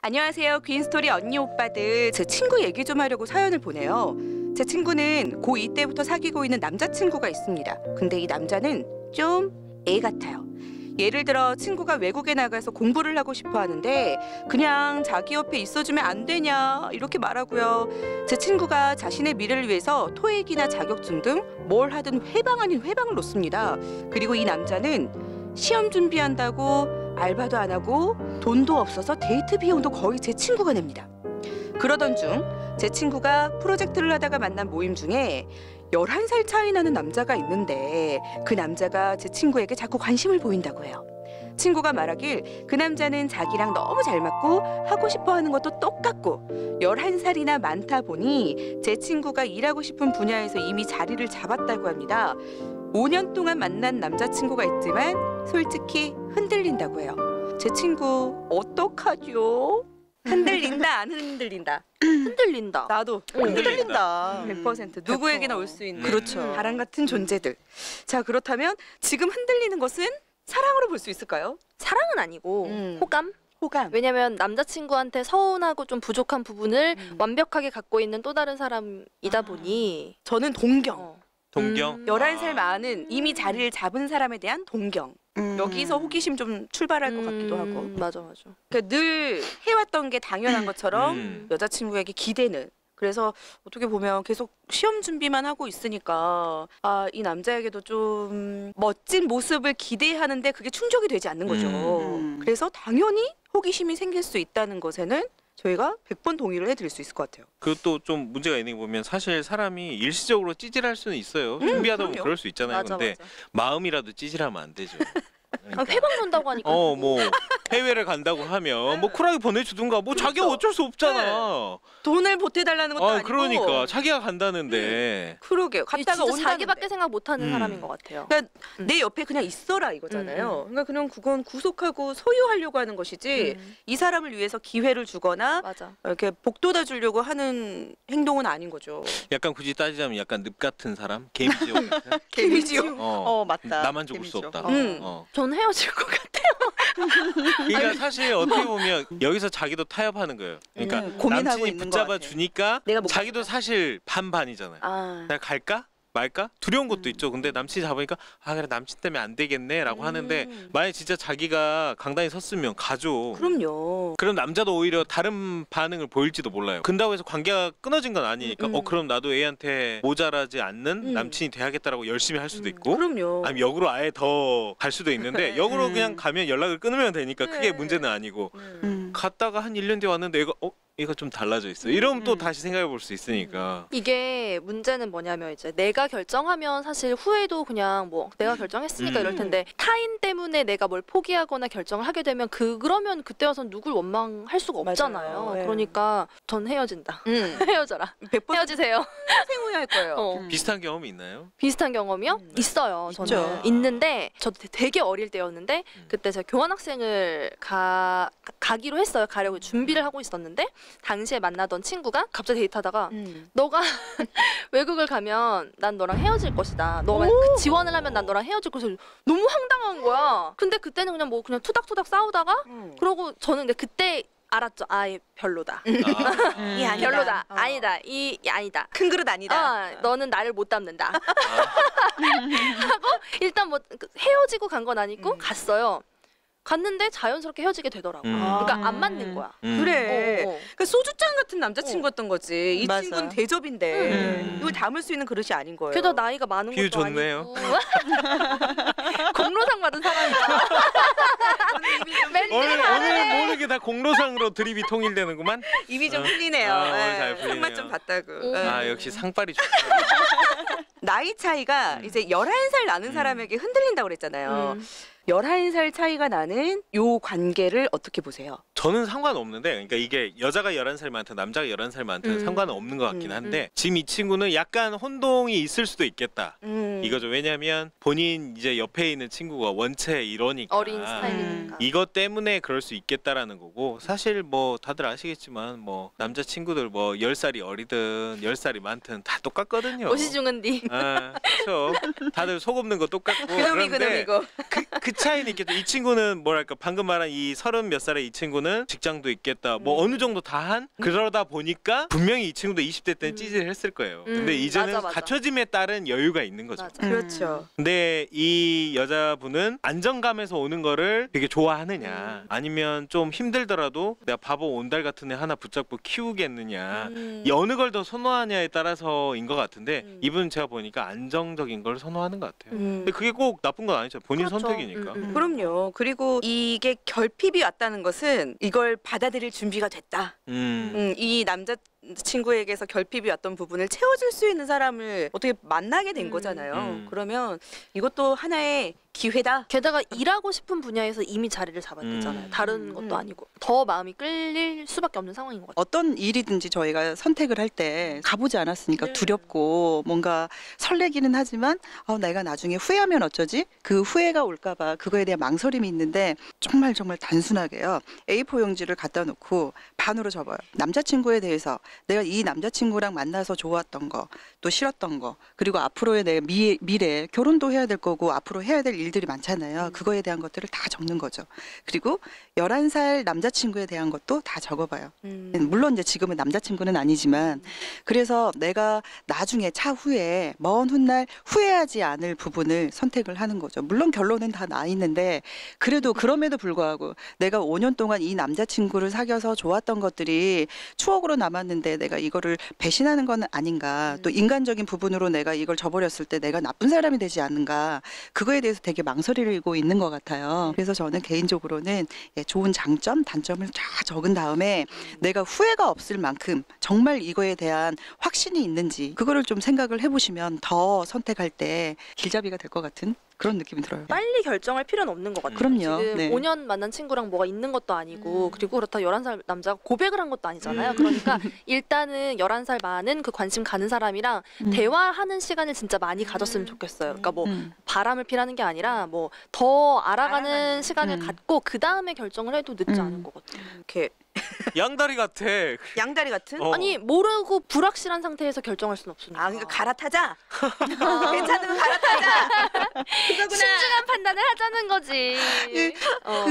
안녕하세요. 퀸스토리 언니 오빠들. 제 친구 얘기 좀 하려고 사연을 보내요. 제 친구는 고2 때부터 사귀고 있는 남자친구가 있습니다. 근데 이 남자는 좀 애 같아요. 예를 들어 친구가 외국에 나가서 공부를 하고 싶어 하는데 그냥 자기 옆에 있어주면 안 되냐 이렇게 말하고요. 제 친구가 자신의 미래를 위해서 토익이나 자격증 등 뭘 하든 회방 아닌 회방을 놓습니다. 그리고 이 남자는 시험 준비한다고 알바도 안 하고 돈도 없어서 데이트 비용도 거의 제 친구가 냅니다. 그러던 중 제 친구가 프로젝트를 하다가 만난 모임 중에 11살 차이 나는 남자가 있는데 그 남자가 제 친구에게 자꾸 관심을 보인다고 해요. 친구가 말하길 그 남자는 자기랑 너무 잘 맞고 하고 싶어 하는 것도 똑같고 11살이나 많다 보니 제 친구가 일하고 싶은 분야에서 이미 자리를 잡았다고 합니다. 5년 동안 만난 남자친구가 있지만 솔직히 흔들린다고 해요. 제 친구 어떡하죠? 흔들린다 안 흔들린다? 흔들린다. 나도 흔들린다. 100% 누구에게나 올 수 있는 그렇죠. 바람 같은 존재들. 자, 그렇다면 지금 흔들리는 것은 사랑으로 볼 수 있을까요? 사랑은 아니고 호감? 호감. 왜냐면 남자친구한테 서운하고 좀 부족한 부분을 완벽하게 갖고 있는 또 다른 사람이다 보니 저는 동경. 동경? 11살 많은 이미 자리를 잡은 사람에 대한 동경. 여기서 호기심 좀 출발할 것 같기도 하고. 맞아 맞아. 그러니까 늘 해왔던 게 당연한 것처럼 여자친구에게 기대는. 그래서 어떻게 보면 계속 시험 준비만 하고 있으니까 이 남자에게도 좀 멋진 모습을 기대하는데 그게 충족이 되지 않는 거죠. 그래서 당연히 호기심이 생길 수 있다는 것에는 저희가 100번 동의를 해드릴 수 있을 것 같아요. 그것도 좀 문제가 있는 게 보면 사실 사람이 일시적으로 찌질할 수는 있어요. 준비하다 보면 그럼요. 그럴 수 있잖아요. 맞아, 근데 맞아. 마음이라도 찌질하면 안 되죠. 그러니까. 회방 논다고 하니까. 뭐 해외를 간다고 하면 뭐 쿨하게 보내주든가 뭐 자기가 어쩔 수 없잖아. 돈을 보태달라는 것도 아니고. 그러니까 자기가 간다는데. 그러게요. 갔다가 진짜 온다는데. 자기밖에 생각 못하는 사람인 것 같아요. 그러니까 내 옆에 그냥 있어라 이거잖아요. 그러니까 그냥 그건 구속하고 소유하려고 하는 것이지 이 사람을 위해서 기회를 주거나 맞아. 이렇게 복돋아 주려고 하는 행동은 아닌 거죠. 약간 굳이 따지자면 약간 늪 같은 사람? 개미지옥 같은? 개미지옥. 맞다. 나만 죽을 수 재밌죠. 없다. 전 헤어질 것 같아요. 그러니까 사실 어떻게 보면 여기서 자기도 타협하는 거예요. 그러니까 고민하고 남친이 있는 것 붙잡아 같아. 주니까 내가 못 자기도 사실 반반이잖아요. 내가 갈까? 말까? 두려운 것도 있죠. 근데 남친이 잡으니까 그래 남친 때문에 안 되겠네라고 하는데 만약 진짜 자기가 강단에 섰으면 가죠. 그럼요. 그럼 남자도 오히려 다른 반응을 보일지도 몰라요. 근다고 해서 관계가 끊어진 건 아니니까 그럼 나도 애한테 모자라지 않는 남친이 돼야겠다라고 열심히 할 수도 있고 그럼요. 아니면 역으로 아예 더 갈 수도 있는데 역으로 그냥 가면 연락을 끊으면 되니까 크게 문제는 아니고 갔다가 한 1년 뒤에 왔는데 얘가 좀 달라져 있어. 이러면 또 다시 생각해 볼 수 있으니까. 이게 문제는 뭐냐면 이제 내가 결정하면 사실 후회도 그냥 뭐 내가 결정했으니까 이럴 텐데 타인 때문에 내가 뭘 포기하거나 결정을 하게 되면 그러면 그때 와서 누굴 원망할 수가 없잖아요. 맞아요. 네. 그러니까 전 헤어진다. 헤어져라. 100% 헤어지세요. 후회할 거예요. 비슷한 경험이 있나요? 비슷한 경험이요? 있어요. 저는 있죠. 있는데 저도 되게 어릴 때였는데 그때 제가 교환학생을 가기로 했어요. 가려고 준비를 하고 있었는데 당시에 만나던 친구가 갑자기 데이트하다가 너가 외국을 가면 난 너랑 헤어질 것이다. 너가 지원을 하면 난 너랑 헤어질 것이다. 너무 황당한 거야. 근데 그때는 그냥 투닥투닥 싸우다가 그러고 저는 근데 그때 알았죠. 별로다. 이 아니다. 별로다. 아니다. 아니다. 큰 그릇 아니다. 너는 나를 못 담는다. 하고 일단 뭐 헤어지고 간 건 아니고 갔어요. 갔는데 자연스럽게 헤어지게 되더라고. 그러니까 안 맞는 거야. 그래. 그러니까 소주잔 같은 남자친구였던 거지. 이 맞아. 친구는 대접인데 이걸 담을 수 있는 그릇이 아닌 거예요. 게다가 나이가 많은 비유 것도 좋네요. 아니고 공로상 받은 사람이야. 오늘 모든 게 다 공로상으로 드립이 통일되는구만. 이미 좀 풀리네요. 오늘 잘 풀리네요. 상맛 좀 봤다고. 역시 상빨이 좋다. 나이 차이가 이제 11살 나는 사람에게 흔들린다고 그랬잖아요. 11살 차이가 나는 요 관계를 어떻게 보세요? 저는 상관없는데 그러니까 이게 여자가 11살 많든 남자가 11살 많든 상관은 없는 것 같긴 한데 지금 이 친구는 약간 혼동이 있을 수도 있겠다. 이거죠. 왜냐면 본인 이제 옆에 있는 친구가 원체 이러니까 어린 스타일이니까. 이것 때문에 그럴 수 있겠다라는 거고 사실 뭐 다들 아시겠지만 뭐 남자 친구들 뭐 10살이 어리든 10살이 많든 다 똑같거든요. 오시중은 니. 그렇죠. 다들 속 없는 거 똑같고 그놈이고. 그 차이는 있겠죠. 이 친구는 뭐랄까 방금 말한 이 30 몇 살의 이 친구는 직장도 있겠다. 뭐 어느 정도 다 한 그러다 보니까 분명히 이 친구도 20대 때는 찌질을 했을 거예요. 근데 이제는 맞아. 갖춰짐에 따른 여유가 있는 거죠. 맞아. 그렇죠. 근데 이 여자분은 안정감에서 오는 거를 되게 좋아하느냐 아니면 좀 힘들더라도 내가 바보 온달 같은 애 하나 붙잡고 키우겠느냐 이 어느 걸 더 선호하냐에 따라서인 것 같은데 이분은 제가 보니까 안정적인 걸 선호하는 것 같아요. 근데 그게 꼭 나쁜 건 아니죠. 본인 그렇죠. 선택이니까. 그럼요. 그리고 이게 결핍이 왔다는 것은 이걸 받아들일 준비가 됐다. 이 남자 친구에게서 결핍이 왔던 부분을 채워줄 수 있는 사람을 어떻게 만나게 된 거잖아요. 그러면 이것도 하나의 기회다. 게다가 일하고 싶은 분야에서 이미 자리를 잡았잖아요. 다른 것도 아니고 더 마음이 끌릴 수밖에 없는 상황인 것 같아요. 어떤 일이든지 저희가 선택을 할 때 가보지 않았으니까 두렵고 뭔가 설레기는 하지만 내가 나중에 후회하면 어쩌지? 그 후회가 올까봐 그거에 대한 망설임이 있는데 정말 단순하게요. A4 용지를 갖다 놓고 반으로 접어요. 남자친구에 대해서 내가 이 남자친구랑 만나서 좋았던 거, 또 싫었던 거, 그리고 앞으로의 내 미래, 결혼도 해야 될 거고 앞으로 해야 될 일들이 많잖아요. 그거에 대한 것들을 다 적는 거죠. 그리고 11살 남자친구에 대한 것도 다 적어봐요. 물론 이제 지금은 남자친구는 아니지만 그래서 내가 나중에 차후에 먼 훗날 후회하지 않을 부분을 선택을 하는 거죠. 물론 결론은 다 나 있는데 그래도 그럼에도 불구하고 내가 5년 동안 이 남자친구를 사귀어서 좋았던 것들이 추억으로 남았는데 내가 이거를 배신하는 건 아닌가. 또 인간적인 부분으로 내가 이걸 저버렸을 때 내가 나쁜 사람이 되지 않는가. 그거에 대해서 되게 망설이고 있는 것 같아요. 그래서 저는 개인적으로는 좋은 장점, 단점을 다 적은 다음에 내가 후회가 없을 만큼 정말 이거에 대한 확신이 있는지 그거를 좀 생각을 해보시면 더 선택할 때 길잡이가 될 것 같은 그런 느낌이 들어요. 빨리 결정할 필요는 없는 것 같아요. 그럼요. 지금 네. 5년 만난 친구랑 뭐가 있는 것도 아니고 그리고 그렇다 11살 남자가 고백을 한 것도 아니잖아요. 그러니까 일단은 11살 많은 그 관심 가는 사람이랑 대화하는 시간을 진짜 많이 가졌으면 좋겠어요. 그러니까 뭐 바람을 피라는 게 아니라 뭐 더 알아가는 시간을 갖고 그 다음에 결정을 해도 늦지 않을 것 같아요. 이렇게 양다리 같아. 양다리 같은? 아니 모르고 불확실한 상태에서 결정할 수는 없으니까. 그러니까 갈아타자. 괜찮으면 갈아타자. 그거구나. 신중한 판단을 하자는 거지.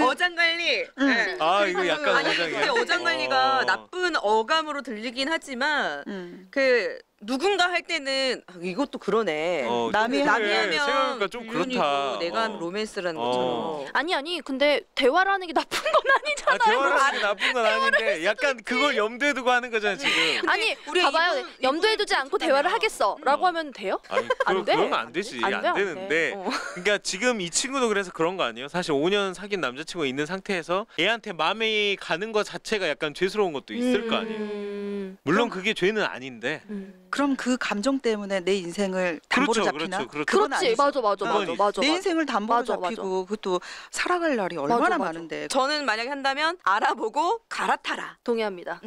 어장관리. 네. 이거 약간 아니 근데 어장이야. 어장관리가 나쁜 어감으로 들리긴 하지만 그 누군가 할 때는 이것도 그러네. 남이 하면 생각하니까 좀 불륜이고 그렇다. 내가 하면 로맨스라는 것처럼. 아니 근데 대화를 하는 게 나쁜 건 아니잖아요. 대화를 하는 게 나쁜 건 아닌데 약간 그걸 염두에 두고 하는 거잖아 지금. 아니 우리 봐봐요. 염두에 두지 않고 대화를 하겠어라고 하면 돼요? 아니, 안 돼. 그러면 안 되지. 안 돼, 안 안 되는데. 돼. 그러니까 지금 이 친구도 그래서 그런 거 아니에요? 사실 5년 사귄 남자친구가 있는 상태에서 얘한테 마음이 가는 것 자체가 약간 죄스러운 것도 있을 거 아니에요? 물론 그게 죄는 아닌데. 그럼 그 감정 때문에 내 인생을 담보로 잡히나? 그렇죠. 그건 그렇지. 아니죠. 맞아. 내 인생을 담보로 맞아, 잡히고 그것도 살아갈 날이 얼마나 맞아. 많은데. 저는 만약에 한다면 알아보고 갈아타라. 동의합니다.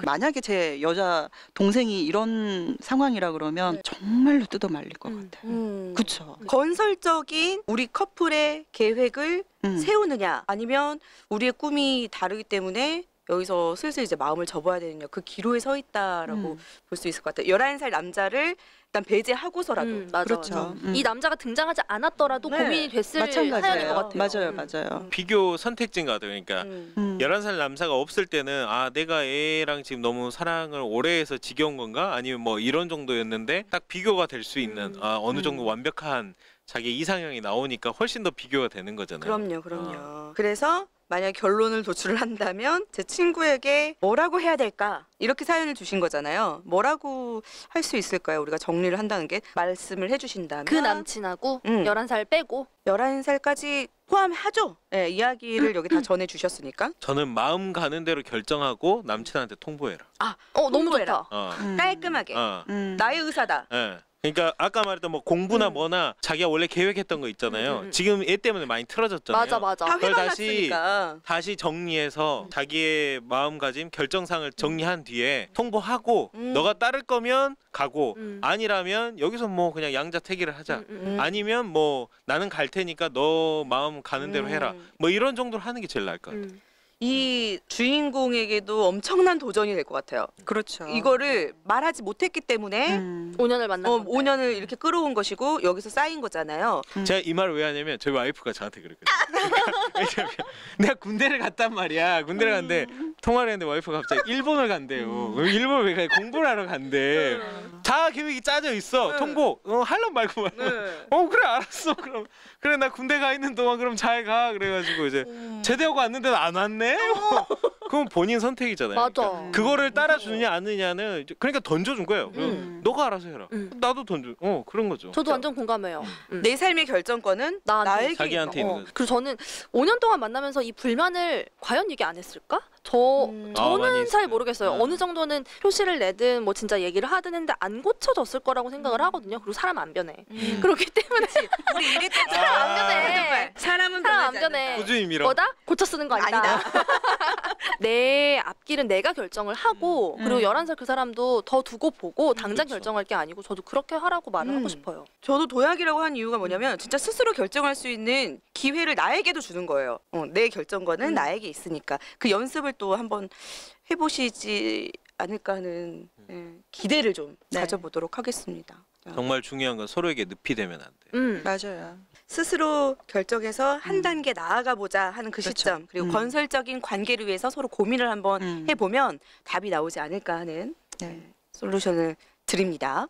만약에 제 여자 동생이 이런 상황이라 그러면 정말로 뜯어 말릴 것 같아요. 그쵸. 건설적인 우리 커플의 계획을 세우느냐 아니면 우리의 꿈이 다르기 때문에 여기서 슬슬 이제 마음을 접어야 되느냐 그 기로에 서 있다라고 볼 수 있을 것 같아요. 11살 남자를 일단 배제하고서라도 맞아. 그렇죠. 이 남자가 등장하지 않았더라도 네. 고민이 됐을 사연인 것 마찬가지예요. 같아요. 맞아요. 비교 선택지인 것 같아요. 그러니까 11살 남자가 없을 때는 내가 얘랑 지금 너무 사랑을 오래 해서 지겨운 건가? 아니면 뭐 이런 정도였는데 딱 비교가 될 수 있는 어느 정도 완벽한 자기 이상형이 나오니까 훨씬 더 비교가 되는 거잖아요. 그럼요. 그래서 만약 결론을 도출을 한다면 제 친구에게 뭐라고 해야 될까? 이렇게 사연을 주신 거잖아요. 뭐라고 할 수 있을까요? 우리가 정리를 한다는 게 말씀을 해주신다면 그 남친하고 11살 빼고 11살까지 포함하죠. 네, 이야기를 여기 다 전해주셨으니까 저는 마음 가는 대로 결정하고 남친한테 통보해라. 너무 통보해라. 좋다. 깔끔하게 나의 의사다. 예. 그러니까 아까 말했던 뭐 공부나 뭐나 자기가 원래 계획했던 거 있잖아요. 지금 얘 때문에 많이 틀어졌잖아요. 맞아. 다 그걸 회방났으니까. 다시 정리해서 자기의 마음가짐, 결정상을 정리한 뒤에 통보하고 너가 따를 거면 가고 아니라면 여기서 뭐 그냥 양자택일을 하자. 아니면 뭐 나는 갈 테니까 너 마음 가는 대로 해라. 뭐 이런 정도로 하는 게 제일 나을 것 같아요. 이 주인공에게도 엄청난 도전이 될 것 같아요. 그렇죠. 이거를 말하지 못했기 때문에 5년을 만난 건데. 5년을 이렇게 끌어온 것이고 여기서 쌓인 거잖아요. 제가 이 말을 왜 하냐면 저희 와이프가 저한테 그랬거든요. 왜냐면 내가 군대를 갔단 말이야. 군대를 갔는데 통화를 했는데 와이프가 갑자기 일본을 간대요. 일본 왜 가? 공부를 하러 간대. 자가 계획이 짜져 있어. 통보. 할란 말고 말고. 그래 알았어. 그럼 그래 나 군대 가 있는 동안 그럼 잘 가. 그래가지고 이제 제대하고 왔는데도 안 왔네. 그럼 본인 선택이잖아요. 맞아. 그러니까 그거를 따라주느냐 아느냐는 이제 그러니까 던져준 거예요. 너가 알아서 해라. 나도 던져. 그런 거죠. 저도 완전 공감해요. 내 삶의 결정권은 나한테 자기한테 있는 거죠. 그리고 저는 5년 동안 만나면서 이 불만을 과연 얘기 안 했을까? 많이 저는 잘 했어요. 모르겠어요. 어느 정도는 표시를 내든 뭐 진짜 얘기를 하든 했는데 안 고쳐졌을 거라고 생각을 하거든요. 그리고 사람 안 변해. 그렇기 때문에 우리 이랬던 사람 안 변해. 사람은 사람 안 변하지 변해. 않는다. 꾸준히 밀어. 뭐다? 고쳐 쓰는 거 아니다. 내 앞길은 내가 결정을 하고 그리고 11살 그 사람도 더 두고 보고 당장 그렇죠. 결정할 게 아니고 저도 그렇게 하라고 말을 하고 싶어요. 저도 도약이라고 한 이유가 뭐냐면 진짜 스스로 결정할 수 있는 기회를 나에게도 주는 거예요. 내 결정권은 나에게 있으니까 그 연습을 또 한번 해보시지 않을까 하는 기대를 좀 네. 가져보도록 하겠습니다. 정말 중요한 건 서로에게 늪이 되면 안 돼. 맞아요. 스스로 결정해서 한 단계 나아가 보자 하는 그 그렇죠. 시점 그리고 건설적인 관계를 위해서 서로 고민을 한번 해보면 답이 나오지 않을까 하는 네. 솔루션을 드립니다.